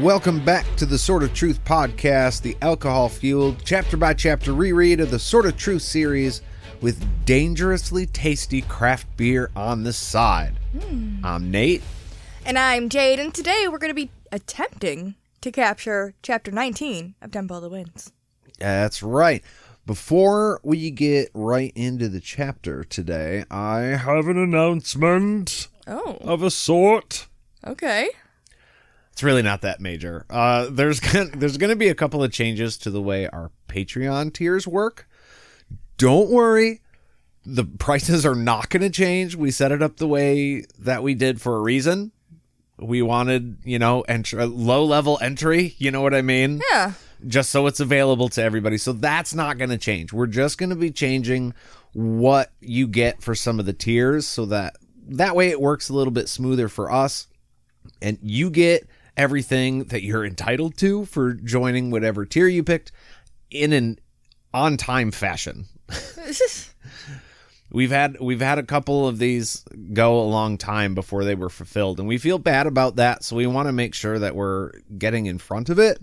welcome back to the Sword of Truth podcast, the alcohol-fueled, chapter-by-chapter reread of the Sword of Truth series with dangerously tasty craft beer on the side. I'm Nate. And I'm Jade, and today we're going to be attempting to capture Chapter 19 of Temple of the Winds. That's right. Before we get right into the chapter today, I have an announcement of a sort. Okay. It's really not that major. There's going to be a couple of changes to the way our Patreon tiers work. Don't worry. The prices are not going to change. We set it up the way that we did for a reason. We wanted, low-level entry. You know what I mean? Yeah. Just so it's available to everybody. So that's not going to change. We're just going to be changing what you get for some of the tiers so that way it works a little bit smoother for us. And you get everything that you're entitled to for joining whatever tier you picked in an on-time fashion. We've had a couple of these go a long time before they were fulfilled, and we feel bad about that, so we want to make sure that we're getting in front of it.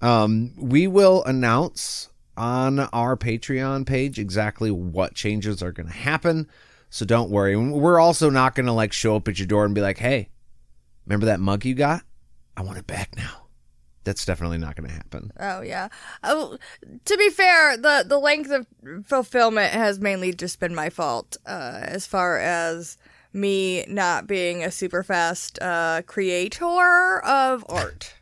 We will announce on our Patreon page exactly what changes are going to happen, so don't worry. We're also not going to show up at your door and be like, hey, remember that mug you got? I want it back now. That's definitely not going to happen. Oh, yeah. Oh, to be fair, the length of fulfillment has mainly just been my fault, as far as me not being a super fast creator of art.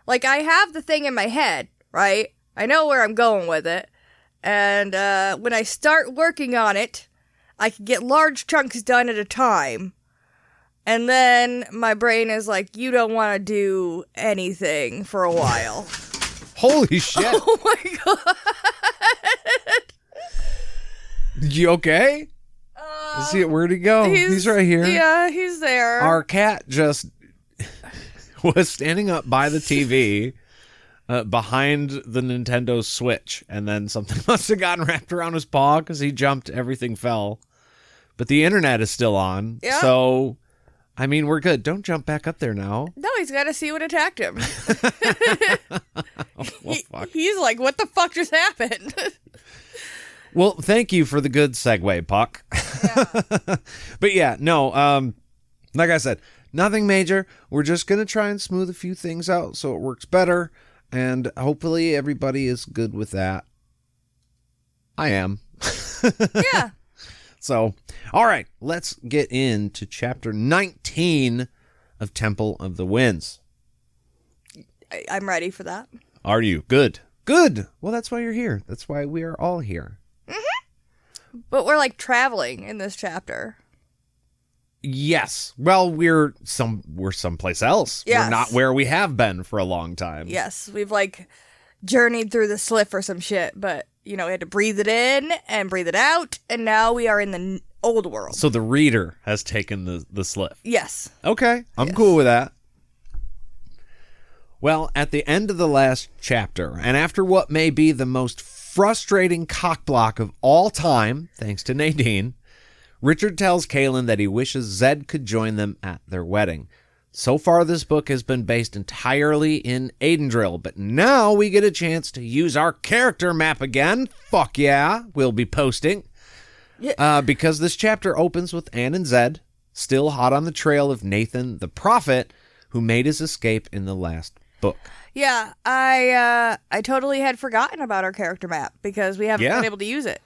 I have the thing in my head, right? I know where I'm going with it. And when I start working on it, I can get large chunks done at a time. And then my brain is like, you don't want to do anything for a while. Holy shit. Oh my god. You okay? Where'd he go? He's right here. Yeah, he's there. Our cat just was standing up by the TV behind the Nintendo Switch. And then something must have gotten wrapped around his paw because he jumped, everything fell. But the internet is still on. Yeah. So... we're good. Don't jump back up there now. No, he's got to see what attacked him. Fuck. He's like, what the fuck just happened? Well, thank you for the good segue, Puck. Yeah. But yeah, no, like I said, nothing major. We're just going to try and smooth a few things out so it works better. And hopefully everybody is good with that. I am. Yeah. So, all right, let's get into Chapter 19 of Temple of the Winds. I'm ready for that. Are you? Good. Good. Well, that's why you're here. That's why we are all here. Mm-hmm. But we're traveling in this chapter. Yes. Well, we're someplace else. Yes. We're not where we have been for a long time. Yes, we've journeyed through the Sliff or some shit, but... we had to breathe it in and breathe it out, and now we are in the old world. So the reader has taken the Sliff. Yes. Okay, I'm cool with that. Well, at the end of the last chapter, and after what may be the most frustrating cockblock of all time, thanks to Nadine, Richard tells Kaelin that he wishes Zedd could join them at their wedding. So far, this book has been based entirely in Aidendrill, but now we get a chance to use our character map again. Fuck yeah, we'll be posting. Yeah. Because this chapter opens with Ann and Zedd, still hot on the trail of Nathan, the prophet, who made his escape in the last book. Yeah, I totally had forgotten about our character map because we haven't been able to use it.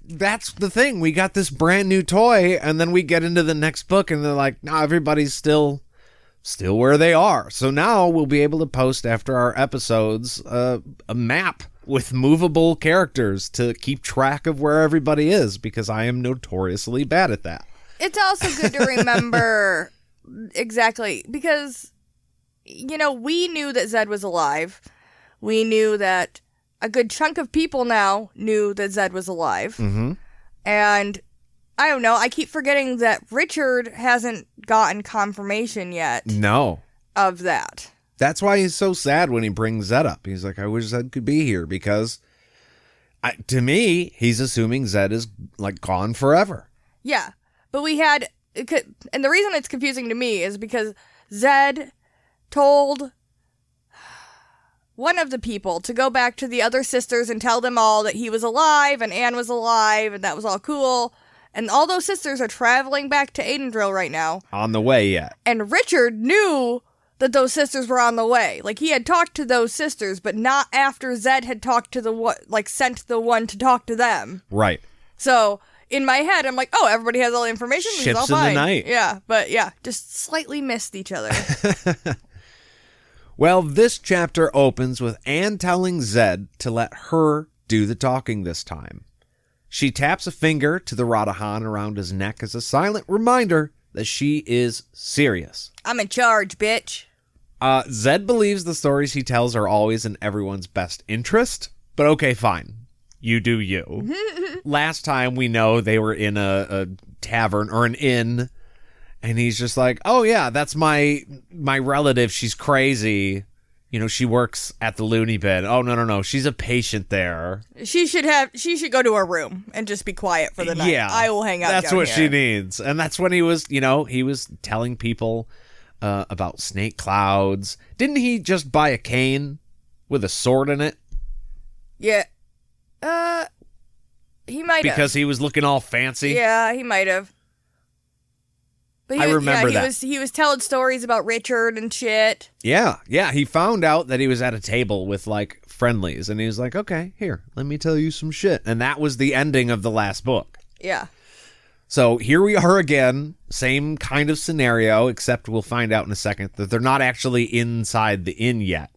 That's the thing. We got this brand new toy, and then we get into the next book, and they're like, no, everybody's still where they are. So now we'll be able to post after our episodes a map with movable characters to keep track of where everybody is, because I am notoriously bad at that. It's also good to remember exactly, because... we knew that Zedd was alive. We knew that a good chunk of people now knew that Zedd was alive. Mm-hmm. And I don't know, I keep forgetting that Richard hasn't gotten confirmation yet. No. Of that. That's why he's so sad when he brings Zedd up. He's like, I wish Zedd could be here, because to me, he's assuming Zedd is gone forever. Yeah. But we had, and the reason it's confusing to me is because Zedd told one of the people to go back to the other sisters and tell them all that he was alive and Anne was alive and that was all cool. And all those sisters are traveling back to Aidendrill right now. On the way yet. And Richard knew that those sisters were on the way. Like, he had talked to those sisters, but not after Zedd had talked to sent the one to talk to them. Right. So, in my head, I'm like, oh, everybody has all the information. This is all Ships in fine. the night. Yeah, but yeah, just slightly missed each other. Well, this chapter opens with Anne telling Zedd to let her do the talking this time. She taps a finger to the Radahan around his neck as a silent reminder that she is serious. I'm in charge, bitch. Zedd believes the stories he tells are always in everyone's best interest, but okay, fine. You do you. Last time we know they were in a tavern or an inn, and he's just like, oh yeah, that's my relative. She's crazy. You know, she works at the loony bin. Oh, no. She's a patient there. She should go to her room and just be quiet for the night. Yeah. I will hang out That's down what here. she needs. And that's when he was telling people about snake clouds. Didn't he just buy a cane with a sword in it? Yeah. He might have. Because he was looking all fancy? Yeah, he might have. But I remember that. He was telling stories about Richard and shit. Yeah. He found out that he was at a table with, like, friendlies, and he was like, okay, here, let me tell you some shit. And that was the ending of the last book. Yeah. So here we are again, same kind of scenario, except we'll find out in a second that they're not actually inside the inn yet.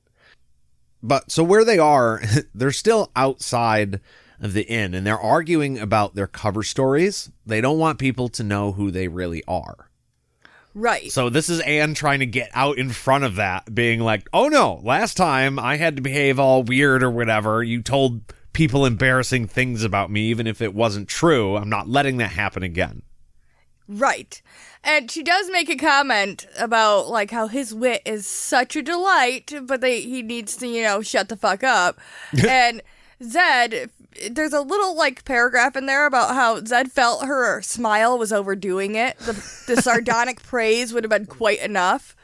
But so where they are, they're still outside of the inn, and they're arguing about their cover stories. They don't want people to know who they really are. Right. So this is Anne trying to get out in front of that, being like, oh no, last time I had to behave all weird or whatever. You told people embarrassing things about me, even if it wasn't true. I'm not letting that happen again. Right. And she does make a comment about, like, how his wit is such a delight, but he needs to, shut the fuck up. And Zedd, there's a little, like, paragraph in there about how Zedd felt her smile was overdoing it. The sardonic praise would have been quite enough.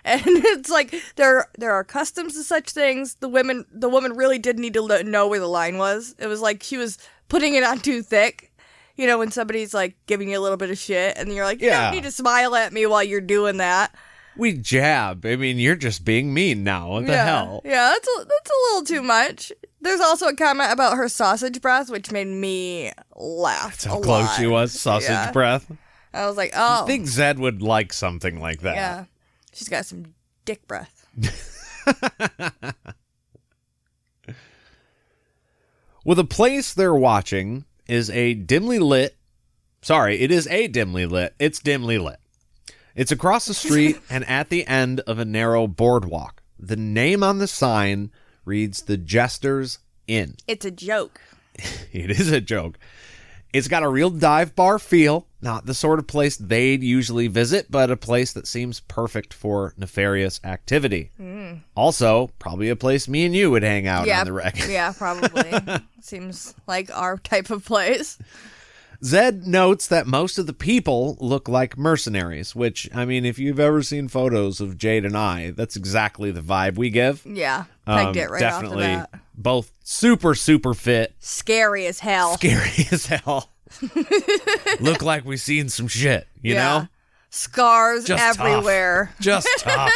And it's like, there are customs to such things. The woman really did need to know where the line was. It was like she was putting it on too thick. You know, when somebody's, like, giving you a little bit of shit, and you're like, you don't need to smile at me while you're doing that. We jab. I mean, you're just being mean now. What the hell? Yeah, that's a little too much. There's also a comment about her sausage breath, which made me laugh. That's how close she was. Sausage breath. I was like, oh. I think Zedd would like something like that. Yeah. She's got some dick breath. Well, the place they're watching is a dimly lit. Sorry, it is a dimly lit. It's dimly lit. It's across the street and at the end of a narrow boardwalk. The name on the sign reads The Jester's Inn. It's a joke. It is a joke. It's got a real dive bar feel. Not the sort of place they'd usually visit, but a place that seems perfect for nefarious activity. Also, probably a place me and you would hang out on the wreck. Yeah, probably. Seems like our type of place. Zedd notes that most of the people look like mercenaries, which, I mean, if you've ever seen photos of Jade and I, that's exactly the vibe we give. Yeah, pegged it right definitely off the bat. Both super, super fit. Scary as hell. Scary as hell. Look like we've seen some shit, you know? Scars just everywhere. Tough. Just tough.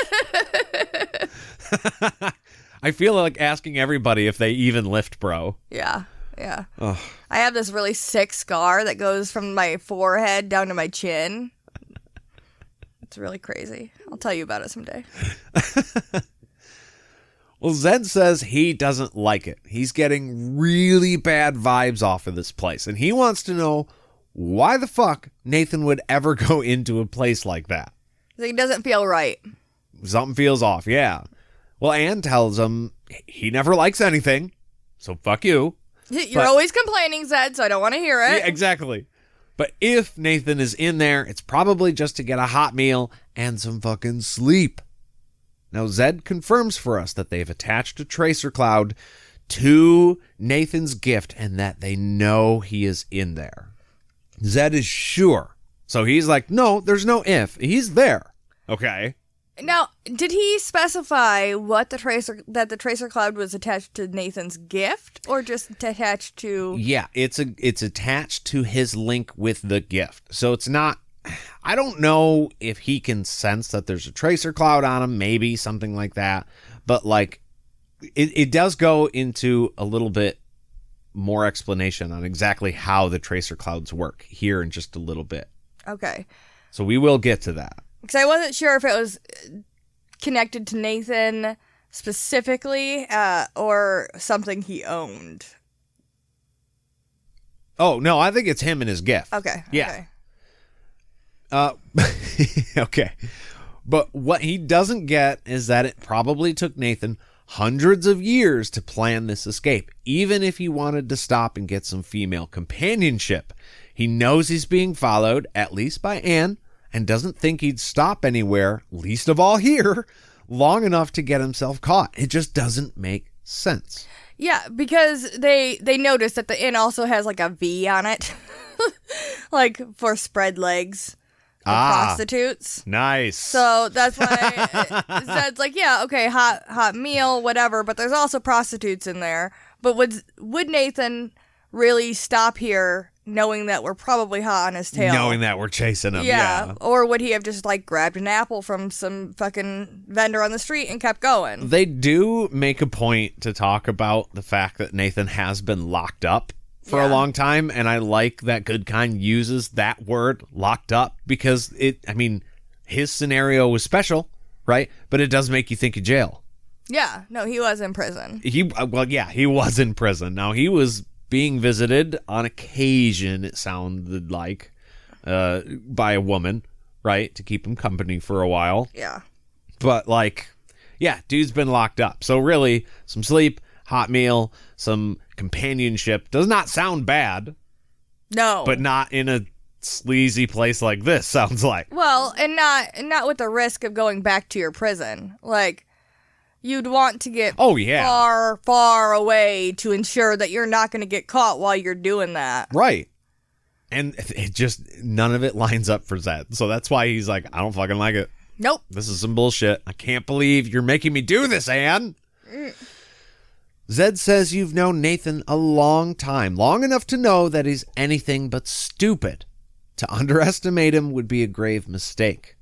I feel like asking everybody if they even lift, bro. Yeah. Ugh. I have this really sick scar that goes from my forehead down to my chin. It's really crazy. I'll tell you about it someday. Well, Zedd says he doesn't like it. He's getting really bad vibes off of this place, and he wants to know why the fuck Nathan would ever go into a place like that. It doesn't feel right. Something feels off, yeah. Well, Anne tells him he never likes anything, so fuck you. You're always complaining, Zedd, so I don't want to hear it. Yeah, exactly. But if Nathan is in there, it's probably just to get a hot meal and some fucking sleep. Now, Zedd confirms for us that they've attached a tracer cloud to Nathan's gift and that they know he is in there. Zedd is sure. So he's like, no, there's no if. He's there. Okay. Now, did he specify what the tracer cloud was attached to Nathan's gift, or just attached to? Yeah, it's attached to his link with the gift. So it's not. I don't know if he can sense that there's a tracer cloud on him, maybe something like that. But like, it does go into a little bit more explanation on exactly how the tracer clouds work here in just a little bit. Okay. So we will get to that. Because I wasn't sure if it was connected to Nathan specifically, or something he owned. Oh, no, I think it's him and his gift. Okay. Yeah. Okay. But what he doesn't get is that it probably took Nathan hundreds of years to plan this escape, even if he wanted to stop and get some female companionship. He knows he's being followed, at least by Ann, and doesn't think he'd stop anywhere, least of all here, long enough to get himself caught. It just doesn't make sense. Yeah, because they noticed that the inn also has like a V on it, like for spread legs. Prostitutes. Nice. So that's why Zedd's like, yeah, okay, hot meal, whatever, but there's also prostitutes in there. But would Nathan really stop here knowing that we're probably hot on his tail? Knowing that we're chasing him, yeah. Or would he have just like grabbed an apple from some fucking vendor on the street and kept going? They do make a point to talk about the fact that Nathan has been locked up for a long time, and I like that Goodkind uses that word, locked up, because his scenario was special, right? But it does make you think of jail. Yeah, no, he was in prison. He was in prison. Now, he was being visited on occasion, it sounded like, by a woman, right? To keep him company for a while. Yeah. But, dude's been locked up. So really, some sleep, hot meal, some companionship does not sound bad. No. But not in a sleazy place like this, sounds like. Well, and not with the risk of going back to your prison. Like, you'd want to get far, far away to ensure that you're not going to get caught while you're doing that. Right. And it just, none of it lines up for Zedd. So that's why he's like, I don't fucking like it. Nope. This is some bullshit. I can't believe you're making me do this, Ann. Zedd says you've known Nathan a long time, long enough to know that he's anything but stupid. To underestimate him would be a grave mistake.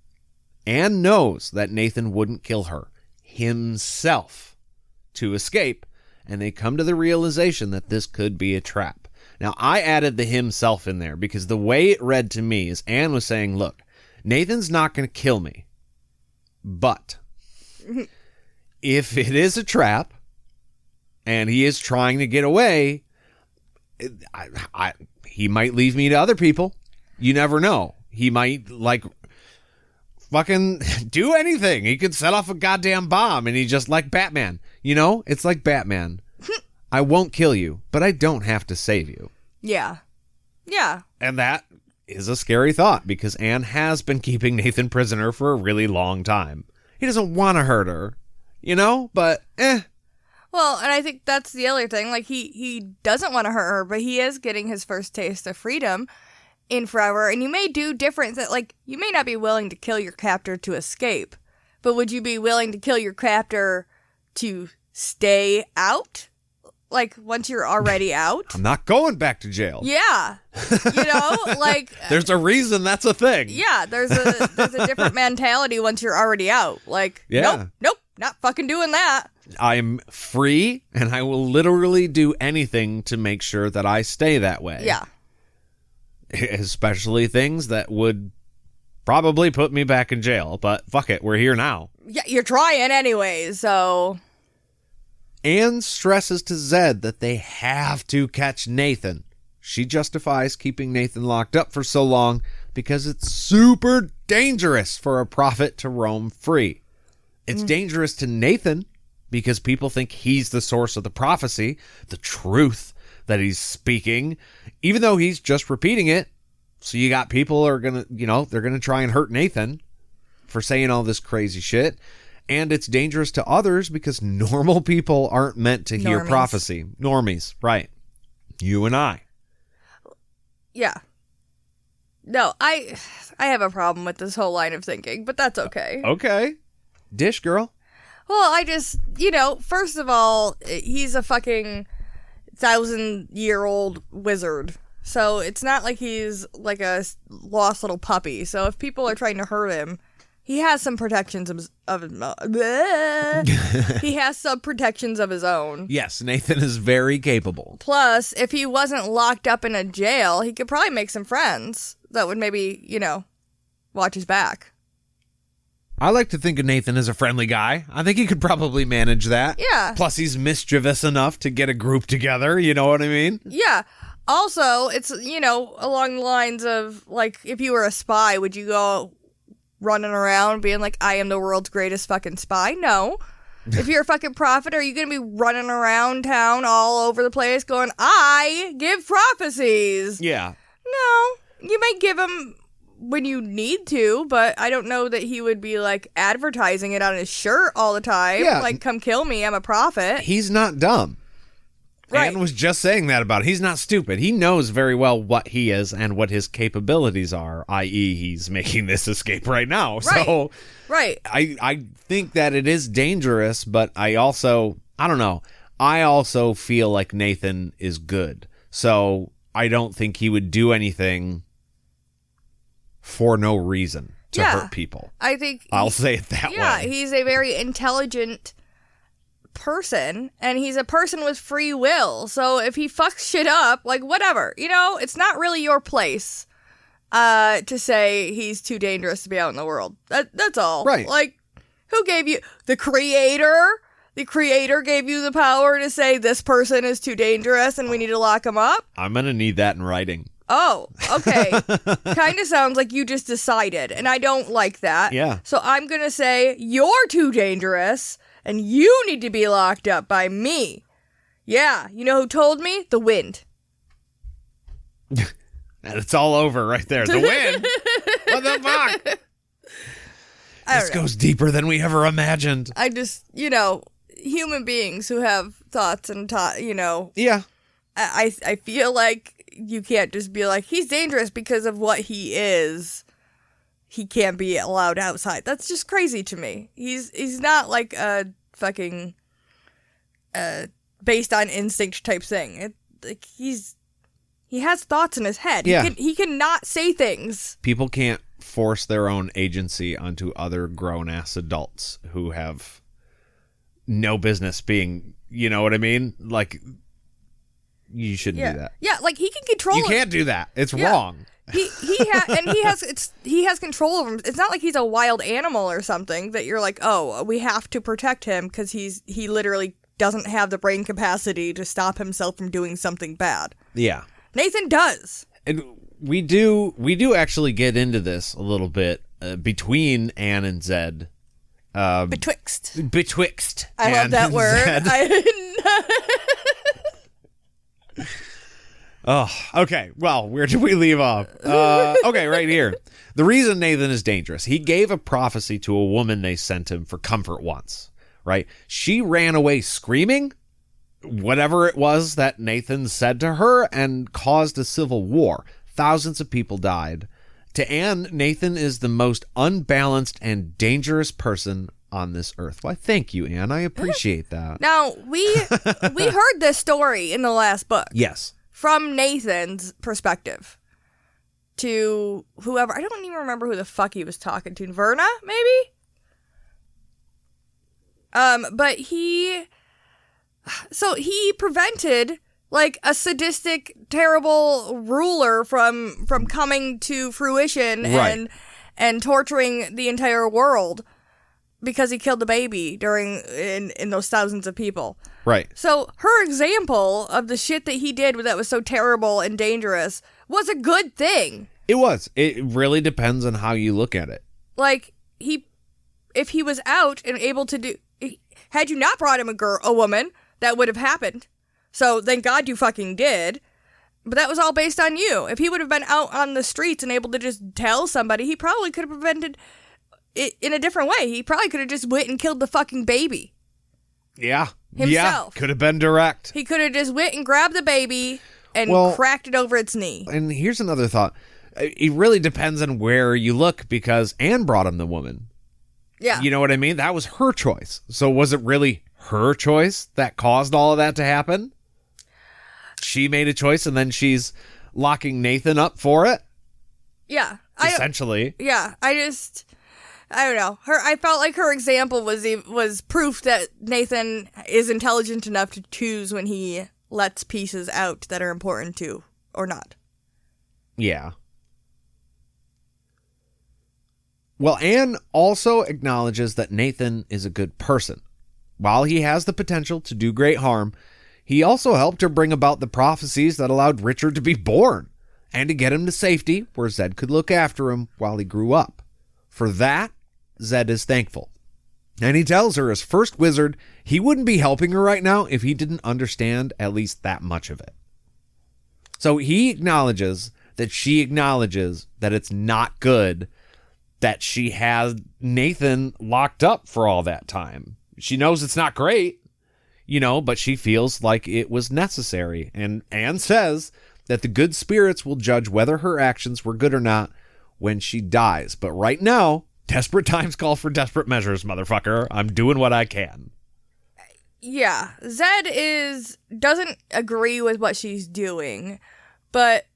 Ann knows that Nathan wouldn't kill her himself to escape, and they come to the realization that this could be a trap. Now, I added the himself in there because the way it read to me is Ann was saying, look, Nathan's not going to kill me, but if it is a trap and he is trying to get away, he might leave me to other people. You never know. He might, fucking do anything. He could set off a goddamn bomb, and he just like Batman. You know? It's like Batman. I won't kill you, but I don't have to save you. Yeah. Yeah. And that is a scary thought, because Ann has been keeping Nathan prisoner for a really long time. He doesn't want to hurt her, but Well, and I think that's the other thing. Like, he doesn't want to hurt her, but he is getting his first taste of freedom in forever. And you may do different that, you may not be willing to kill your captor to escape, but would you be willing to kill your captor to stay out? Once you're already out? I'm not going back to jail. Yeah. There's a reason that's a thing. Yeah, there's a different mentality once you're already out. Nope, not fucking doing that. I'm free, and I will literally do anything to make sure that I stay that way. Yeah. Especially things that would probably put me back in jail. But fuck it, we're here now. Yeah, you're trying anyways, so... Ann stresses to Zedd that they have to catch Nathan. She justifies keeping Nathan locked up for so long because it's super dangerous for a prophet to roam free. It's dangerous to Nathan because people think he's the source of the prophecy, the truth that he's speaking, even though he's just repeating it. So you got people who are going to, they're going to try and hurt Nathan for saying all this crazy shit. And it's dangerous to others because normal people aren't meant to hear prophecy. Normies, right. You and I. Yeah. No, I have a problem with this whole line of thinking, but that's okay. Okay. Dish girl. Well, I just, first of all, he's a fucking 1,000-year-old wizard. So it's not like he's like a lost little puppy. So if people are trying to hurt him, he has some protections of his he has some protections of his own. Yes, Nathan is very capable. Plus, if he wasn't locked up in a jail, he could probably make some friends that would maybe, watch his back. I like to think of Nathan as a friendly guy. I think he could probably manage that. Yeah. Plus, he's mischievous enough to get a group together. You know what I mean? Yeah. Also, it's, along the lines of, like, if you were a spy, would you go running around being like, I am the world's greatest fucking spy? No. If you're a fucking prophet, are you going to be running around town all over the place going, I give prophecies? Yeah. No. You may give them when you need to, but I don't know that he would be like advertising it on his shirt all the time. Yeah. Like, come kill me, I'm a prophet. He's not dumb. Right. Anne was just saying that about him. He's not stupid. He knows very well what he is and what his capabilities are, i.e. he's making this escape right now. Right. So Right. I think that it is dangerous, but I don't know. I also feel like Nathan is good. So I don't think he would do anything for no reason to hurt people. I think I'll say it that way. Yeah, he's a very intelligent person, and he's a person with free will. So if he fucks shit up, like, whatever, it's not really your place to say he's too dangerous to be out in the world. That's all. Right. Like, who gave you the creator? The creator gave you the power to say this person is too dangerous and we need to lock him up? I'm going to need that in writing. Oh, okay. Kind of sounds like you just decided, and I don't like that. Yeah. So I'm going to say, you're too dangerous, and you need to be locked up by me. Yeah, you know who told me? The wind. And it's all over right there. The wind? What the fuck? This goes deeper than we ever imagined. I just, human beings who have thoughts and, Yeah. I feel like you can't just be like, he's dangerous because of what he is. He can't be allowed outside. That's just crazy to me. He's not like a fucking based on instinct type thing. He has thoughts in his head. Yeah. He can not say things. People can't force their own agency onto other grown-ass adults who have no business being, you know what I mean? Like, you shouldn't do that. Yeah, like he can control. You can't do that. It's wrong. He has control over him. It's not like he's a wild animal or something that you're like, oh, we have to protect him because he literally doesn't have the brain capacity to stop himself from doing something bad. Yeah. Nathan does. And we do actually get into this a little bit between Ann and Zedd. Betwixt. I love that word. Oh, okay. Well, where did we leave off? Okay, right here. The reason Nathan is dangerous. He gave a prophecy to a woman they sent him for comfort once, right? She ran away screaming, whatever it was that Nathan said to her, and caused a civil war. Thousands of people died. To Anne, Nathan is the most unbalanced and dangerous person on this earth. Why, thank you, Anne. I appreciate that. Now, we heard this story in the last book. Yes. From Nathan's perspective to whoever. I don't even remember who the fuck he was talking to. Verna, maybe? But he prevented like a sadistic, terrible ruler from coming to fruition right. and torturing the entire world because he killed the baby in those thousands of people. Right. So her example of the shit that he did that was so terrible and dangerous was a good thing. It was. It really depends on how you look at it. Like, if he was out and able to do, had you not brought him a woman, that would have happened. So thank God you fucking did. But that was all based on you. If he would have been out on the streets and able to just tell somebody, he probably could have prevented it in a different way. He probably could have just went and killed the fucking baby. Yeah. Himself. Yeah, could have been direct. He could have just went and grabbed the baby and cracked it over its knee. And here's another thought. It really depends on where you look, because Anne brought him the woman. Yeah. You know what I mean? That was her choice. So was it really her choice that caused all of that to happen? She made a choice and then she's locking Nathan up for it? Yeah. Essentially. I don't know. I felt like her example was proof that Nathan is intelligent enough to choose when he lets pieces out that are important to or not. Yeah. Well, Anne also acknowledges that Nathan is a good person. While he has the potential to do great harm, he also helped her bring about the prophecies that allowed Richard to be born and to get him to safety where Zedd could look after him while he grew up. For that, Zedd is thankful. And he tells her as first wizard, he wouldn't be helping her right now if he didn't understand at least that much of it. So he acknowledges that she acknowledges that it's not good that she has Nathan locked up for all that time. She knows it's not great, but she feels like it was necessary. And Anne says that the good spirits will judge whether her actions were good or not when she dies. But right now, desperate times call for desperate measures, motherfucker. I'm doing what I can. Yeah, Zedd doesn't agree with what she's doing, but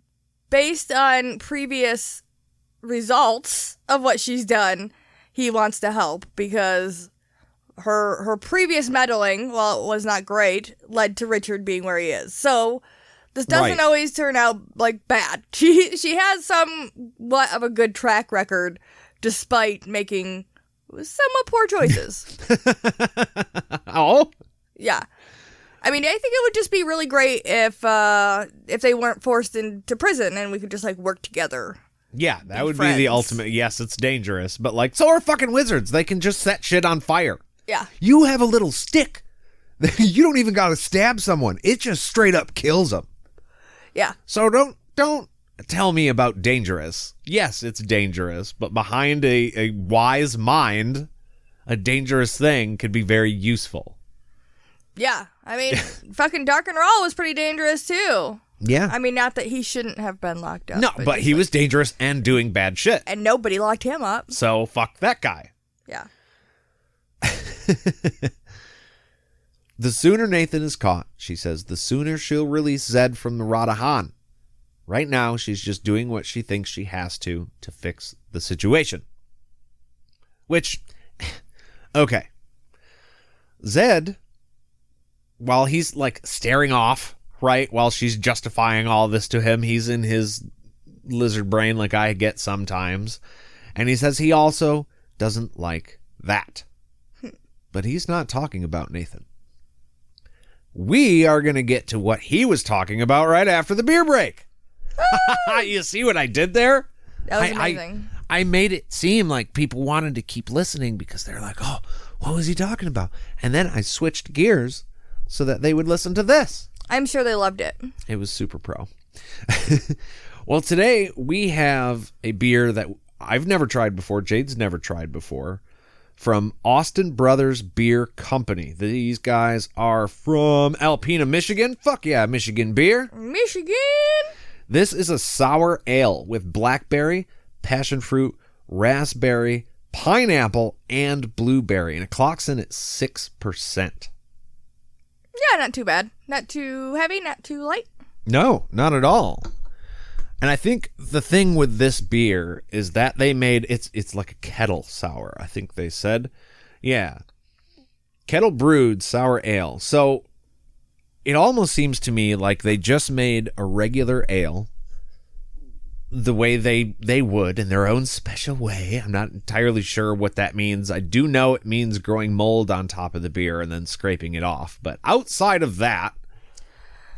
based on previous results of what she's done, he wants to help because her previous meddling, while it was not great, led to Richard being where he is. So this doesn't always turn out like bad. She has somewhat of a good track record despite making somewhat poor choices. Oh? Yeah. I mean, I think it would just be really great if they weren't forced into prison and we could just work together. Yeah, that would friends. be the ultimate. Yes, it's dangerous, but so are fucking wizards. They can just set shit on fire. Yeah. You have a little stick. You don't even got to stab someone. It just straight up kills them. Yeah. So don't tell me about dangerous. Yes, it's dangerous, but behind a wise mind, a dangerous thing could be very useful. Yeah. I mean, fucking Dark and Raw was pretty dangerous too. Yeah. I mean, not that he shouldn't have been locked up. No, but he was dangerous and doing bad shit. And nobody locked him up. So fuck that guy. Yeah. The sooner Nathan is caught, she says, the sooner she'll release Zedd from the Radahan. Right now, she's just doing what she thinks she has to fix the situation. Which, okay. Zedd, while he's staring off, right, while she's justifying all this to him, he's in his lizard brain like I get sometimes. And he says he also doesn't like that. But he's not talking about Nathan. We are going to get to what he was talking about right after the beer break. You see what I did there? That was amazing. I made it seem like people wanted to keep listening because they're like, oh, what was he talking about? And then I switched gears so that they would listen to this. I'm sure they loved it. It was super pro. Well, today we have a beer that I've never tried before. Jade's never tried before. From Austin Brothers Beer Company. These guys are from Alpena, Michigan. Fuck yeah, Michigan beer. Michigan! This is a sour ale with blackberry, passion fruit, raspberry, pineapple, and blueberry. And it clocks in at 6%. Yeah, not too bad. Not too heavy, not too light. No, not at all. And I think the thing with this beer is that they made it's like a kettle sour, I think they said. Yeah. Kettle brewed sour ale. So it almost seems to me like they just made a regular ale the way they would in their own special way. I'm not entirely sure what that means. I do know it means growing mold on top of the beer and then scraping it off. But outside of that,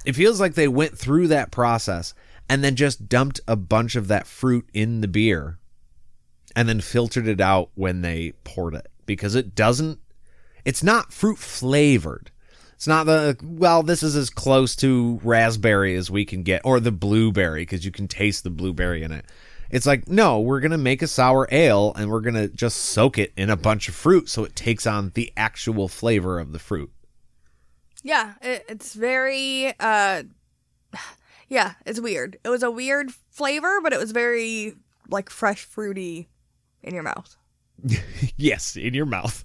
it feels like they went through that process and then just dumped a bunch of that fruit in the beer and then filtered it out when they poured it. Because it's not fruit flavored. It's not this is as close to raspberry as we can get, or the blueberry, because you can taste the blueberry in it. It's like, no, we're going to make a sour ale and we're going to just soak it in a bunch of fruit so it takes on the actual flavor of the fruit. Yeah, it's very, yeah, it's weird. It was a weird flavor, but it was very, fresh fruity in your mouth. Yes, in your mouth.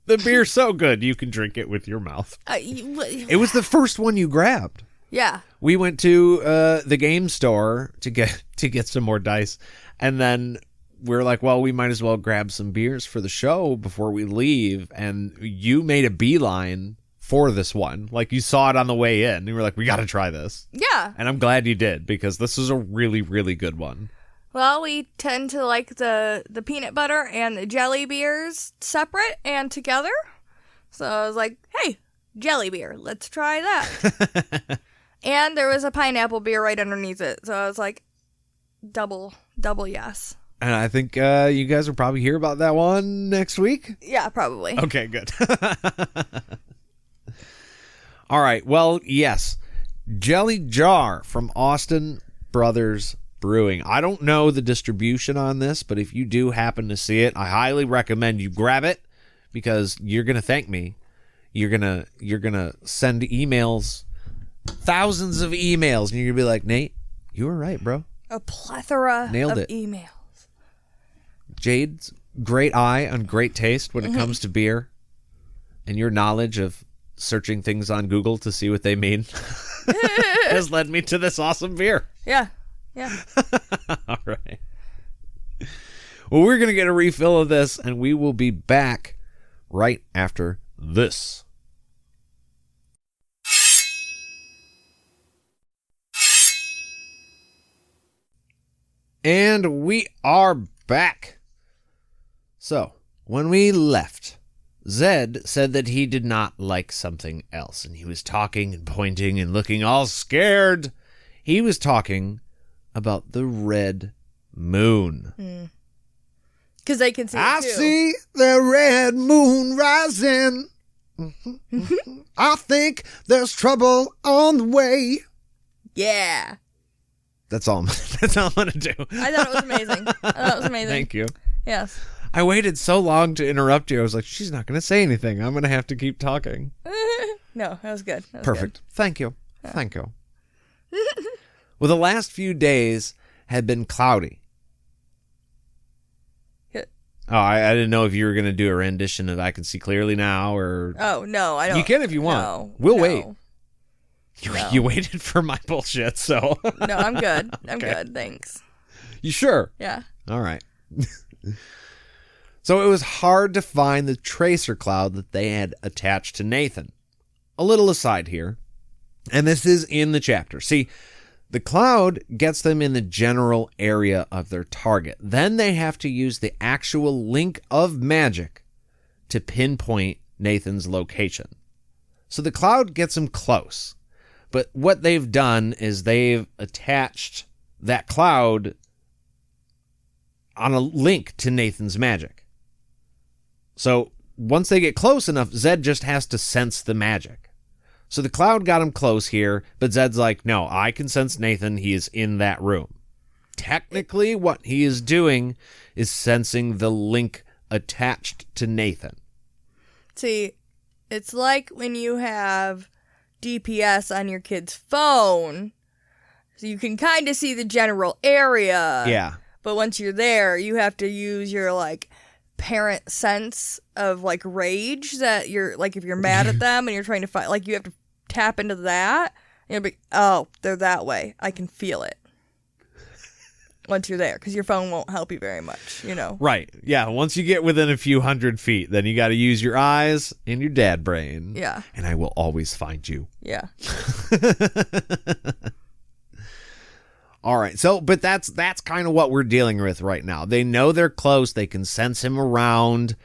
The beer's so good you can drink it with your mouth. It was the first one you grabbed. Yeah. We went to the game store to get some more dice, and then we're like, well, we might as well grab some beers for the show before we leave. And you made a beeline for this one. Like, you saw it on the way in. You were like, we got to try this. Yeah. And I'm glad you did, because this is a really, really good one. Well, we tend to like the peanut butter and the jelly beers separate and together. So I was like, hey, jelly beer, let's try that. And there was a pineapple beer right underneath it. So I was like, double yes. And I think you guys will probably hear about that one next week. Yeah, probably. Okay, good. All right. Well, yes. Jelly Jar from Austin Brothers Brewing. I don't know the distribution on this, but if you do happen to see it, I highly recommend you grab it, because you're going to thank me. You're going to send emails, thousands of emails, and you're going to be like, Nate, you were right, bro. A plethora Nailed of it. emails. Jade's great eye on great taste when it comes to beer, and your knowledge of searching things on Google to see what they mean has led me to this awesome beer. Yeah. All right. Well, we're going to get a refill of this, and we will be back right after this. And we are back. So, when we left, Zedd said that he did not like something else, and he was talking and pointing and looking all scared. He was talking about the red moon. Because they can see it too. I see the red moon rising. I think there's trouble on the way. Yeah. That's all I'm going to do. I thought it was amazing. Thank you. Yes. I waited so long to interrupt you. I was like, she's not going to say anything. I'm going to have to keep talking. No, that was good. Perfect. Good. Thank you. Yeah. Thank you. Well, the last few days had been cloudy. Oh, I didn't know if you were going to do a rendition of I Can See Clearly Now, or... Oh, no, I don't. You can if you want. No, we'll wait. No. You waited for my bullshit, so... No, I'm good. I'm Okay. good, thanks. You sure? Yeah. All right. So it was hard to find the tracer cloud that they had attached to Nathan. A little aside here, and this is in the chapter. See, the cloud gets them in the general area of their target. Then they have to use the actual link of magic to pinpoint Nathan's location. So the cloud gets them close. But what they've done is they've attached that cloud on a link to Nathan's magic. So once they get close enough, Zedd just has to sense the magic. So the cloud got him close here, but Zedd's like, no, I can sense Nathan. He is in that room. Technically, what he is doing is sensing the link attached to Nathan. See, it's like when you have DPS on your kid's phone, so you can kind of see the general area. Yeah. But once you're there, you have to use your, like, parent sense of, like, rage that you're, like, if you're mad at them and you're trying to fight, like, you have to tap into that. And you'll be, oh, they're that way. I can feel it. Once you're there, because your phone won't help you very much, you know. Right. Yeah. Once you get within a few hundred feet, then you got to use your eyes and your dad brain. Yeah. And I will always find you. Yeah. All right. So, but that's kind of what we're dealing with right now. They know they're close. They can sense him around.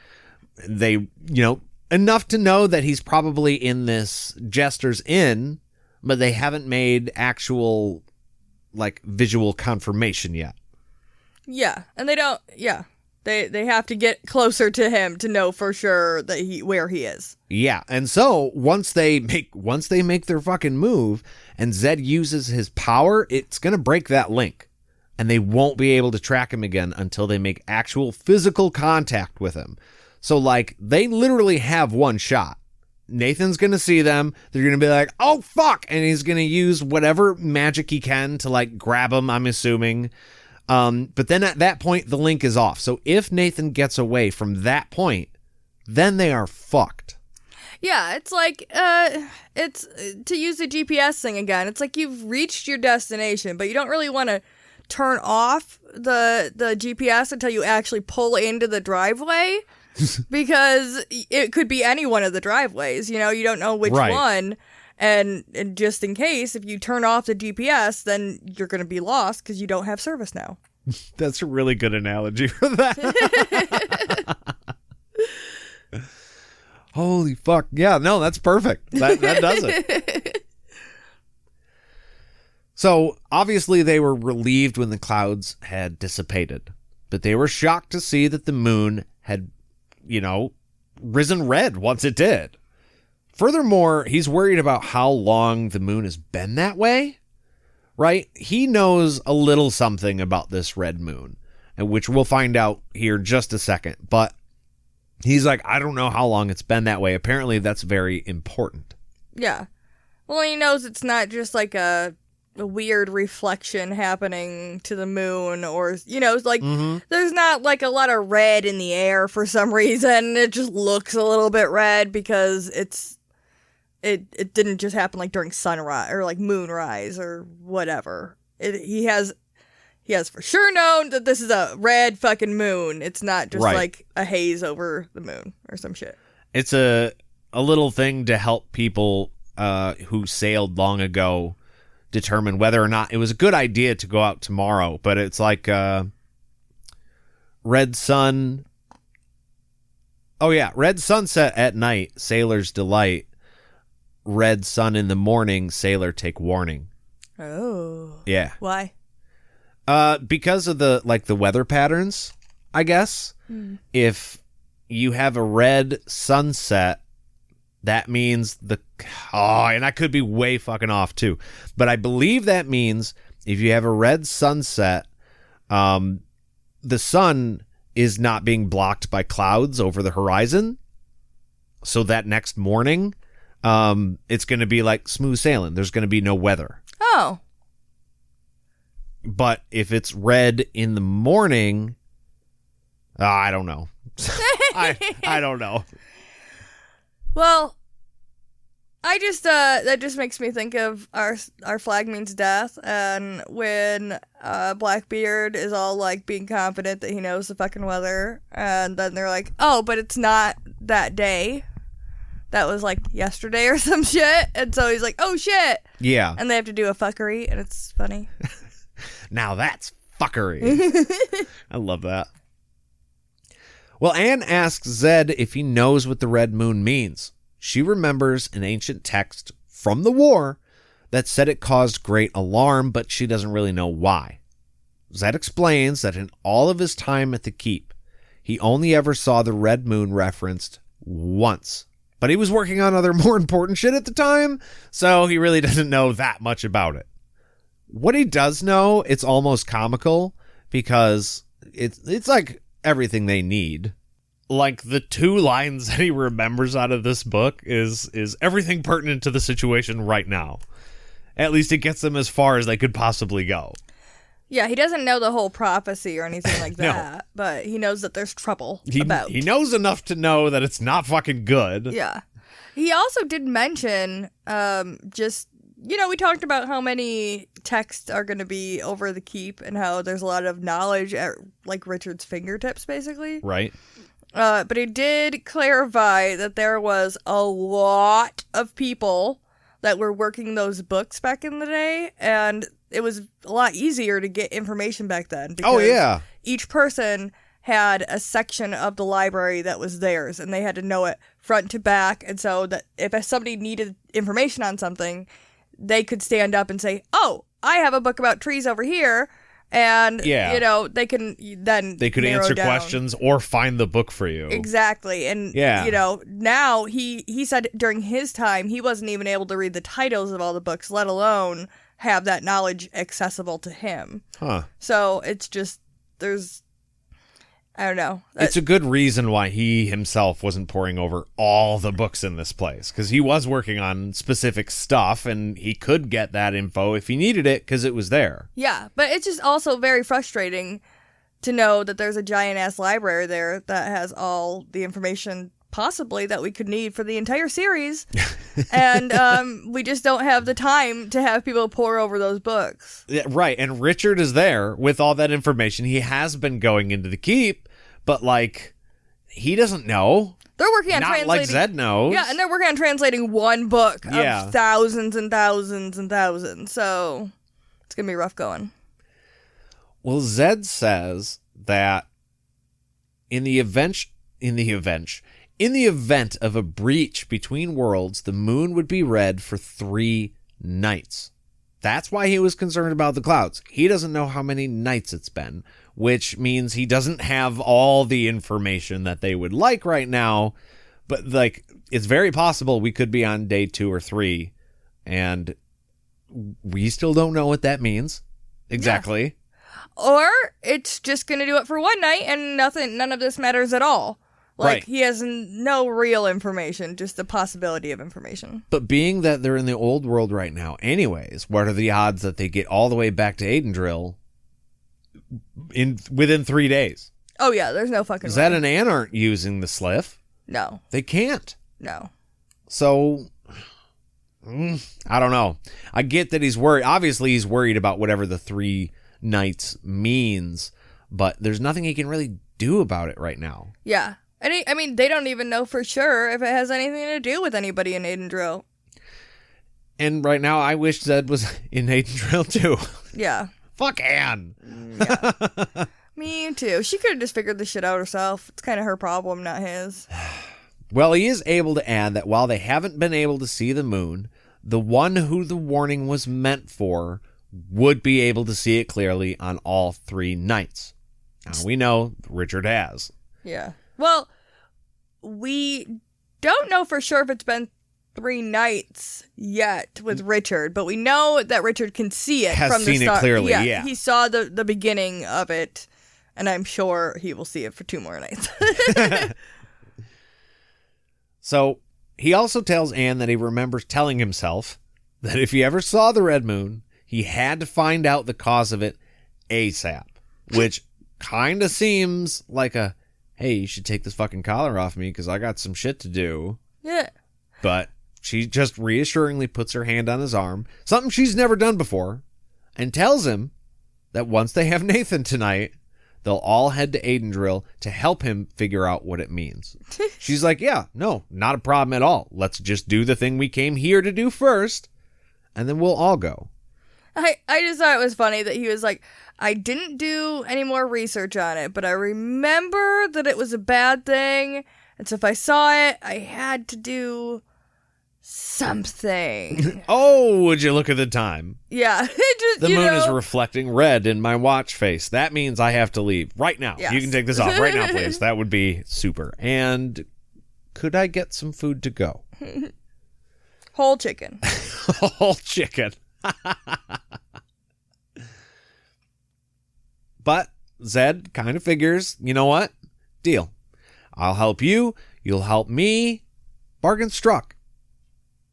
They, enough to know that he's probably in this Jester's Inn, but they haven't made actual, like, visual confirmation yet. Yeah. And they don't, yeah. They have to get closer to him to know for sure that where he is. Yeah, and so once they make their fucking move and Zedd uses his power, it's going to break that link. And they won't be able to track him again until they make actual physical contact with him. So, like, they literally have one shot. Nathan's going to see them. They're going to be like, oh, fuck. And he's going to use whatever magic he can to, like, grab him, I'm assuming. But then at that point, the link is off. So if Nathan gets away from that point, then they are fucked. Yeah, it's like, it's, to use the GPS thing again, it's like you've reached your destination, but you don't really want to turn off the GPS until you actually pull into the driveway, because it could be any one of the driveways, you don't know which one, and just in case, if you turn off the GPS, then you're going to be lost because you don't have service now. That's a really good analogy for that. Holy fuck. Yeah, no, that's perfect. That does it. So, obviously, they were relieved when the clouds had dissipated. But they were shocked to see that the moon had, risen red once it did. Furthermore, he's worried about how long the moon has been that way, right? He knows a little something about this red moon, which we'll find out here in just a second. But he's like, I don't know how long it's been that way. Apparently, that's very important. Yeah. Well, he knows it's not just like a weird reflection happening to the moon, or, it's like, there's not like a lot of red in the air for some reason. It just looks a little bit red because it didn't just happen like during sunrise or like moonrise or whatever. He has for sure known that this is a red fucking moon. It's not just like a haze over the moon or some shit. It's a little thing to help people who sailed long ago determine whether or not it was a good idea to go out tomorrow. But it's like red sun. Oh yeah, red sunset at night, sailor's delight. Red sun in the morning, sailor take warning. Oh. Yeah. Why? Because of the weather patterns, I guess. If you have a red sunset, that means and I could be way fucking off too, but I believe that means if you have a red sunset, the sun is not being blocked by clouds over the horizon. So that next morning, it's going to be like smooth sailing. There's going to be no weather. Oh. But if it's red in the morning, I don't know. I don't know. Well, I just that just makes me think of our flag means death, and when Blackbeard is all like being confident that he knows the fucking weather, and then they're like, oh, but it's not that day. That was like yesterday or some shit, and so he's like, oh shit. Yeah. And they have to do a fuckery, and it's funny. Now that's fuckery. I love that. Well, Anne asks Zedd if he knows what the red moon means. She remembers an ancient text from the war that said it caused great alarm, but she doesn't really know why. Zedd explains that in all of his time at the keep, he only ever saw the red moon referenced once. But he was working on other more important shit at the time, so he really doesn't know that much about it. What he does know, it's almost comical, because it's like everything they need. Like, the two lines that he remembers out of this book is everything pertinent to the situation right now. At least it gets them as far as they could possibly go. Yeah, he doesn't know the whole prophecy or anything like that, no. But he knows that there's trouble about. He knows enough to know that it's not fucking good. Yeah. He also did mention, we talked about how many texts are going to be over the keep and how there's a lot of knowledge at, like, Richard's fingertips, basically. Right. But he did clarify that there was a lot of people that were working those books back in the day, and it was a lot easier to get information back then. Because each person had a section of the library that was theirs, and they had to know it front to back, and so that if somebody needed information on something, they could stand up and say, oh, I have a book about trees over here, and, they can then they could answer down questions or find the book for you. Exactly. And, now he said during his time, he wasn't even able to read the titles of all the books, let alone have that knowledge accessible to him. Huh. So it's just, I don't know. It's a good reason why he himself wasn't poring over all the books in this place, because he was working on specific stuff and he could get that info if he needed it because it was there. Yeah, but it's just also very frustrating to know that there's a giant-ass library there that has all the information possibly that we could need for the entire series. And we just don't have the time to have people pour over those books. Yeah, right, and Richard is there with all that information. He has been going into the keep, but, like, he doesn't know. They're working on Not translating. like Zedd knows. Yeah, and they're working on translating one book of thousands and thousands and thousands. So it's going to be rough going. Well, Zedd says that in the event of a breach between worlds, the moon would be red for 3 nights. That's why he was concerned about the clouds. He doesn't know how many nights it's been, which means he doesn't have all the information that they would like right now. But, like, it's very possible we could be on day 2 or 3, and we still don't know what that means exactly. Yeah. Or it's just going to do it for one night and none of this matters at all. Like, Right. He has no real information, just the possibility of information. But being that they're in the old world right now anyways, what are the odds that they get all the way back to Aidendrill within 3 days? Oh, yeah, there's no fucking Zedd way. and Ann aren't using the Sliff. No. They can't. No. So, I don't know. I get that he's worried. Obviously, he's worried about whatever the 3 nights means, but there's nothing he can really do about it right now. Yeah. I mean, they don't even know for sure if it has anything to do with anybody in Aidendrill. And right now, I wish Zedd was in Aidendrill too. Yeah. Fuck Anne. Yeah. Me too. She could have just figured this shit out herself. It's kind of her problem, not his. Well, he is able to add that while they haven't been able to see the moon, the one who the warning was meant for would be able to see it clearly on all 3 nights. Now, we know Richard has. Yeah. Well, we don't know for sure if it's been 3 nights yet with Richard, but we know that Richard can see it Has from the seen it start. clearly, yeah. He saw the beginning of it, and I'm sure he will see it for 2 more nights. So, he also tells Anne that he remembers telling himself that if he ever saw the red moon, he had to find out the cause of it ASAP, which kind of seems like a, hey, you should take this fucking collar off me because I got some shit to do. Yeah. But she just reassuringly puts her hand on his arm, something she's never done before, and tells him that once they have Nathan tonight, they'll all head to Aidendrill to help him figure out what it means. She's like, yeah, no, not a problem at all. Let's just do the thing we came here to do first, and then we'll all go. I just thought it was funny that he was like, I didn't do any more research on it, but I remember that it was a bad thing, and so if I saw it, I had to do something. Oh, would you look at the time? Yeah. The moon is reflecting red in my watch face. That means I have to leave right now. Yes. You can take this off right now, please. That would be super. And could I get some food to go? Whole chicken. Whole chicken. But Zedd kind of figures, you know what? Deal. I'll help you. You'll help me. Bargain struck.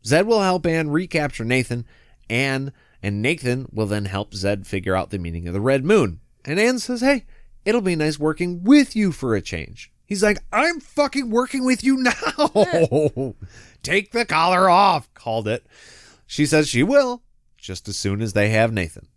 Zedd will help Anne recapture Nathan. Anne and Nathan will then help Zedd figure out the meaning of the red moon. And Anne says, hey, it'll be nice working with you for a change. He's like, I'm fucking working with you now. Take the collar off, called it. She says she will, just as soon as they have Nathan.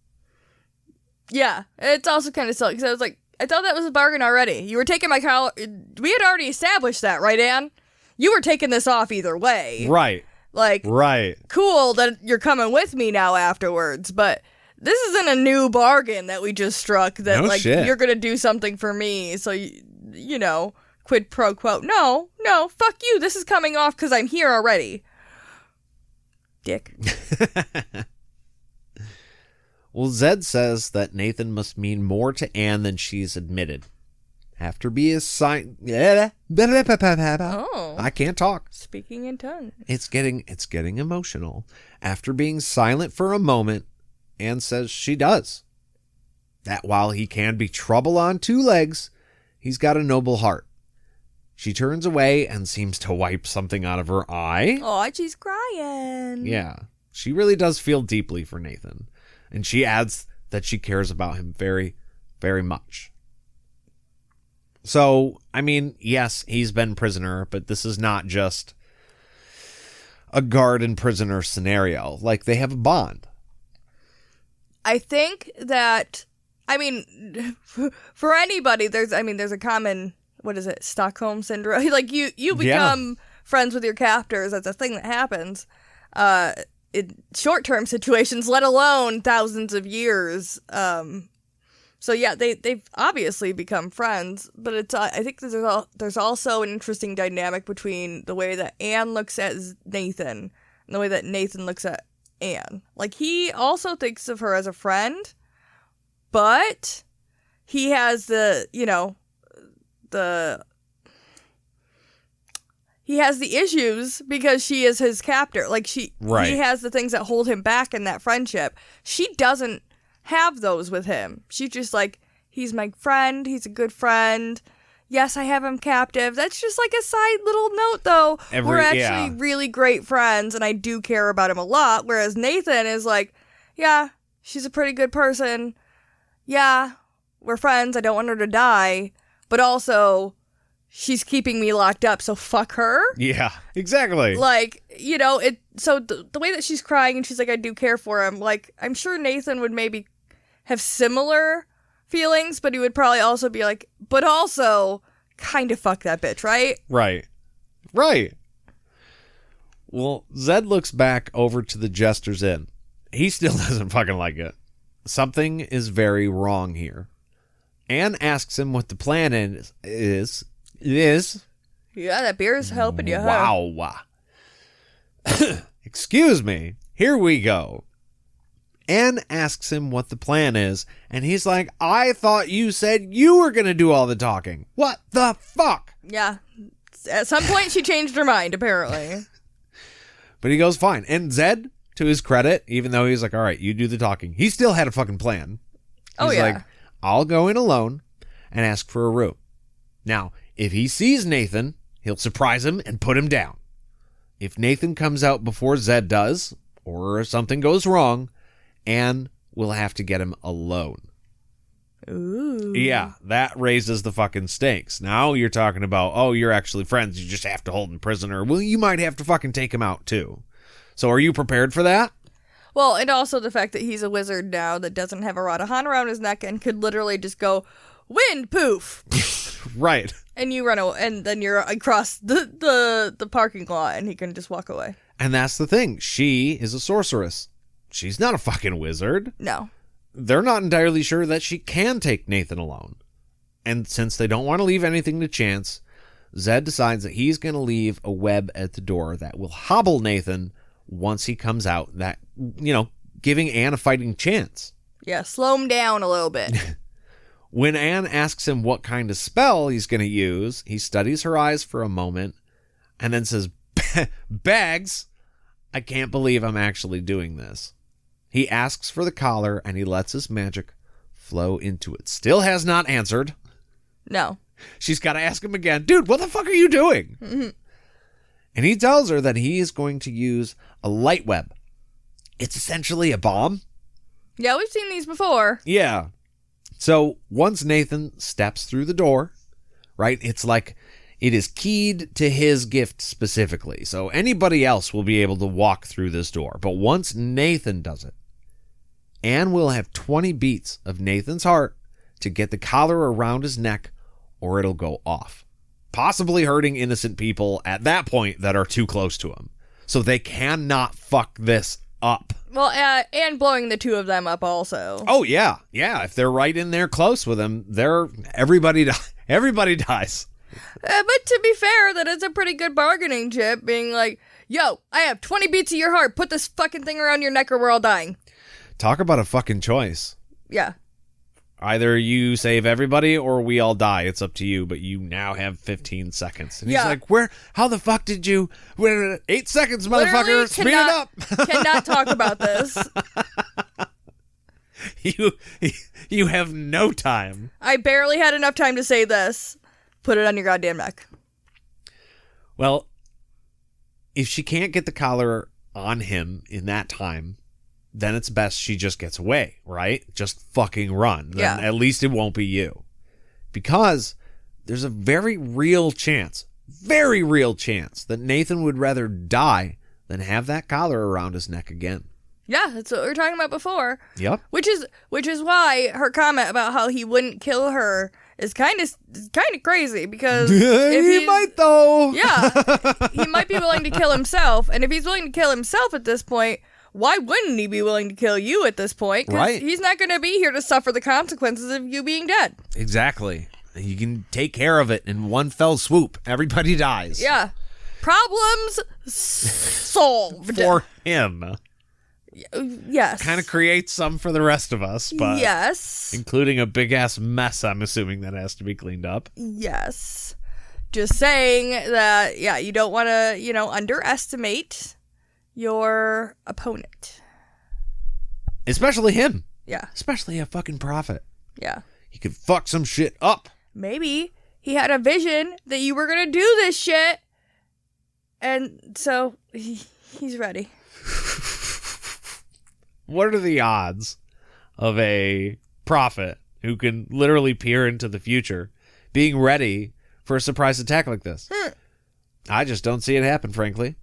Yeah, it's also kind of silly because I was like, I thought that was a bargain already. You were taking my collar. We had already established that, right, Anne? You were taking this off either way. Right. Like, right. Cool that you're coming with me now afterwards, but this isn't a new bargain that we just struck that, No like, shit. You're going to do something for me, so, you know, quid pro quo. No, fuck you. This is coming off because I'm here already. Dick. Well, Zedd says that Nathan must mean more to Anne than she's admitted. After being assigned... Oh. I can't talk. Speaking in tongues. It's getting emotional. After being silent for a moment, Anne says she does. That while he can be trouble on 2 legs, he's got a noble heart. She turns away and seems to wipe something out of her eye. Oh, she's crying. Yeah, she really does feel deeply for Nathan. And she adds that she cares about him very, very much. So, I mean, yes, he's been prisoner, but this is not just a guard and prisoner scenario. Like, they have a bond. I think that, I mean, for anybody, there's a common, what is it, Stockholm syndrome? Like, you become friends with your captors. That's a thing that happens in short-term situations, let alone thousands of years. So yeah, they've obviously become friends, but it's I think there's also an interesting dynamic between the way that Ann looks at Nathan and the way that Nathan looks at Ann. Like, he also thinks of her as a friend, but he has he has the issues because she is his captor. Like, he has the things that hold him back in that friendship. She doesn't have those with him. She's just like, he's my friend, he's a good friend. Yes, I have him captive. That's just like a side little note, though. We're actually really great friends, and I do care about him a lot. Whereas Nathan is like, yeah, she's a pretty good person. Yeah, we're friends. I don't want her to die. But also, she's keeping me locked up, so fuck her. Yeah, exactly. Like, so the way that she's crying and she's like, I do care for him, like, I'm sure Nathan would maybe have similar feelings, but he would probably also be like, but also kind of fuck that bitch, right? Right. Well, Zedd looks back over to the Jester's Inn. He still doesn't fucking like it. Something is very wrong here. Anne asks him what the plan is. Yeah, that beer's helping you, huh? Wow. Excuse me. Here we go. Anne asks him what the plan is, and he's like, I thought you said you were going to do all the talking. What the fuck? Yeah. At some point, she changed her mind, apparently. But he goes, fine. And Zedd, to his credit, even though he's like, all right, you do the talking, he still had a fucking plan. He's like, I'll go in alone and ask for a room. Now, if he sees Nathan, he'll surprise him and put him down. If Nathan comes out before Zedd does, or something goes wrong, Anne will have to get him alone. Ooh. Yeah, that raises the fucking stakes. Now you're talking about, oh, you're actually friends. You just have to hold him prisoner. Well, you might have to fucking take him out, too. So are you prepared for that? Well, and also the fact that he's a wizard now that doesn't have a Radahan around his neck and could literally just go, wind, poof. Right. And you run away, and then you're across the parking lot, and he can just walk away. And that's the thing. She is a sorceress. She's not a fucking wizard. No. They're not entirely sure that she can take Nathan alone. And since they don't want to leave anything to chance, Zedd decides that he's going to leave a web at the door that will hobble Nathan once he comes out, that, giving Anne a fighting chance. Yeah, slow him down a little bit. When Anne asks him what kind of spell he's going to use, he studies her eyes for a moment and then says, Bags, I can't believe I'm actually doing this. He asks for the collar and he lets his magic flow into it. Still has not answered. No. She's got to ask him again. Dude, what the fuck are you doing? Mm-hmm. And he tells her that he is going to use a light web. It's essentially a bomb. Yeah, we've seen these before. Yeah. So once Nathan steps through the door, right, it's like it is keyed to his gift specifically. So anybody else will be able to walk through this door. But once Nathan does it, Anne will have 20 beats of Nathan's heart to get the collar around his neck, or it'll go off, possibly hurting innocent people at that point that are too close to him. So they cannot fuck this up. Well, and blowing the two of them up also. Oh, yeah. Yeah, if they're right in there close with him, everybody dies. But to be fair, that is a pretty good bargaining chip, being like, yo, I have 20 beats of your heart. Put this fucking thing around your neck or we're all dying. Talk about a fucking choice. Yeah. Either you save everybody or we all die. It's up to you, but you now have 15 seconds. And he's like, how the fuck did you... 8 seconds, motherfucker. Speed it up. Cannot talk about this. You have no time. I barely had enough time to say this. Put it on your goddamn neck. Well, if she can't get the collar on him in that time, then it's best she just gets away, right? Just fucking run. Then at least it won't be you. Because there's a very real chance that Nathan would rather die than have that collar around his neck again. Yeah, that's what we were talking about before. Yep. Which is why her comment about how he wouldn't kill her is kind of crazy, because he might though. Yeah, he might be willing to kill himself, and if he's willing to kill himself at this point, why wouldn't he be willing to kill you at this point? 'Cause right. He's not going to be here to suffer the consequences of you being dead. Exactly. You can take care of it in one fell swoop. Everybody dies. Yeah. Problems solved. For him. Yes. Kind of creates some for the rest of us, but yes. including a big ass mess, I'm assuming, that has to be cleaned up. Yes. Just saying that, yeah, you don't want to, underestimate your opponent. Especially him. Yeah. Especially a fucking prophet. Yeah. He could fuck some shit up. Maybe he had a vision that you were going to do this shit, and so he's ready. What are the odds of a prophet who can literally peer into the future being ready for a surprise attack like this? I just don't see it happen, frankly.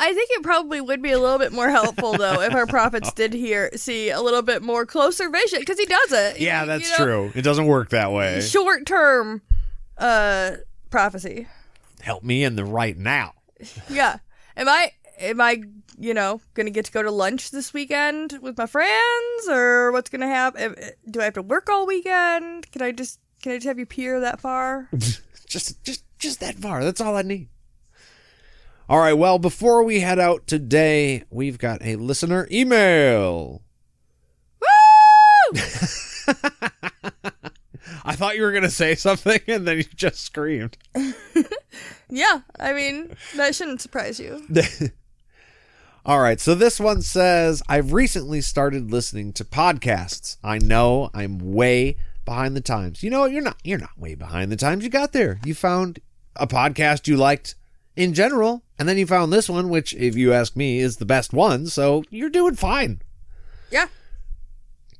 I think it probably would be a little bit more helpful, though, if our prophets did see a little bit more closer vision, because he does it. Yeah, that's true. It doesnn work that way. Short-term prophecy. Help me in the right now. Yeah. Am I gonna get to go to lunch this weekend with my friends, or what's gonna happen? Do I have to work all weekend? Can I just have you peer that far? just that far. That's all I need. All right, well, before we head out today, we've got a listener email. Woo! I thought you were going to say something, and then you just screamed. Yeah, I mean, that shouldn't surprise you. All right, so this one says, I've recently started listening to podcasts. I know I'm way behind the times. You know what? You're not way behind the times. You got there. You found a podcast you liked in general, and then you found this one, which, if you ask me, is the best one, so you're doing fine. Yeah.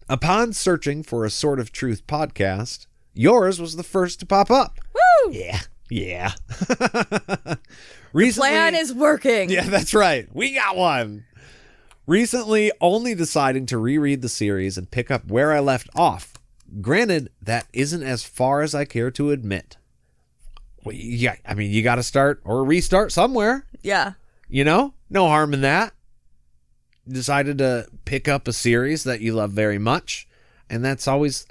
Upon searching for a Sort of Truth podcast, yours was the first to pop up. Woo! Yeah. Recently, plan is working. Yeah, that's right. We got one. Recently, only deciding to reread the series and pick up where I left off. Granted, that isn't as far as I care to admit. Well, yeah, I mean, you got to start or restart somewhere. Yeah. No harm in that. Decided to pick up a series that you love very much, and it's always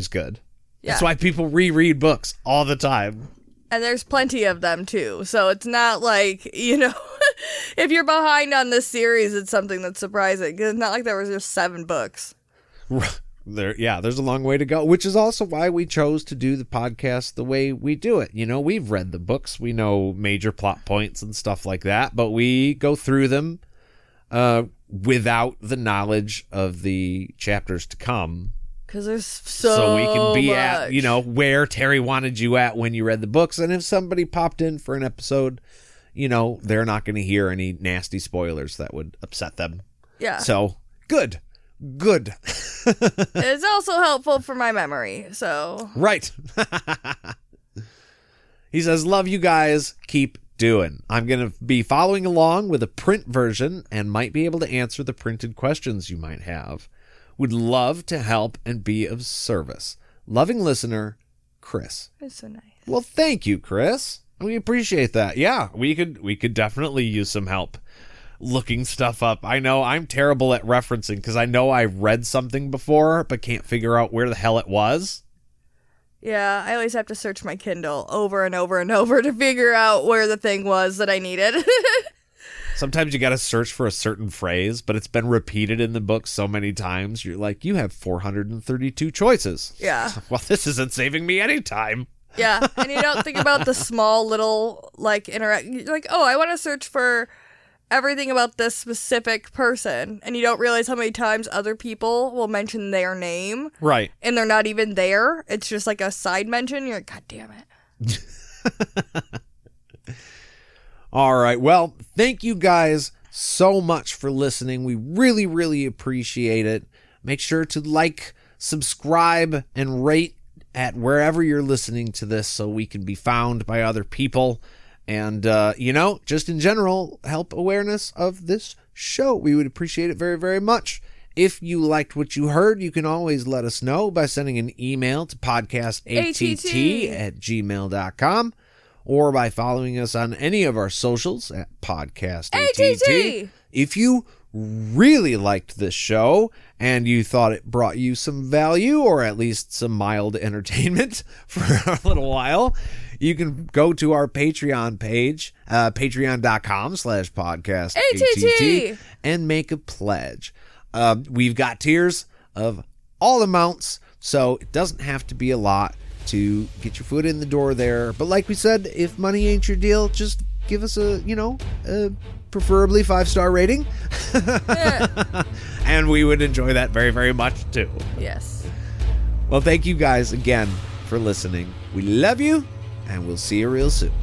good. Yeah. That's why people reread books all the time. And there's plenty of them too. So it's not like, if you're behind on this series, it's something that's surprising. It's not like there was just 7 books. There's a long way to go, which is also why we chose to do the podcast the way we do it. We've read the books. We know major plot points and stuff like that, but we go through them without the knowledge of the chapters to come. Because there's so we can be much. at, where Terry wanted you at when you read the books. And if somebody popped in for an episode, they're not going to hear any nasty spoilers that would upset them. Yeah. So, good. It's also helpful for my memory, so. Right. He says, love you guys. Keep doing. I'm going to be following along with a print version and might be able to answer the printed questions you might have. Would love to help and be of service. Loving listener, Chris. That's so nice. Well, thank you, Chris. We appreciate that. Yeah, we could definitely use some help looking stuff up. I know I'm terrible at referencing because I know I've read something before but can't figure out where the hell it was. Yeah, I always have to search my Kindle over and over and over to figure out where the thing was that I needed. Sometimes you got to search for a certain phrase, but it's been repeated in the book so many times. You're like, you have 432 choices. Yeah. Well, this isn't saving me any time. Yeah, and you don't think about the small little, interact. You're like, oh, I want to search for everything about this specific person, and you don't realize how many times other people will mention their name. Right. And they're not even there. It's just like a side mention. You're like, God damn it. All right. Well, thank you guys so much for listening. We really, really appreciate it. Make sure to like, subscribe, and rate at wherever you're listening to this so we can be found by other people. And, just in general, help awareness of this show. We would appreciate it very, very much. If you liked what you heard, you can always let us know by sending an email to podcastatt@gmail.com or by following us on any of our socials at podcastatt. If you really liked this show and you thought it brought you some value or at least some mild entertainment for a little while, you can go to our Patreon page, patreon.com/podcastatt, and make a pledge. We've got tiers of all amounts, so it doesn't have to be a lot to get your foot in the door there. But like we said, if money ain't your deal, just give us a preferably 5-star rating. And we would enjoy that very, very much too. Yes. Well, thank you guys again for listening. We love you, and we'll see you real soon.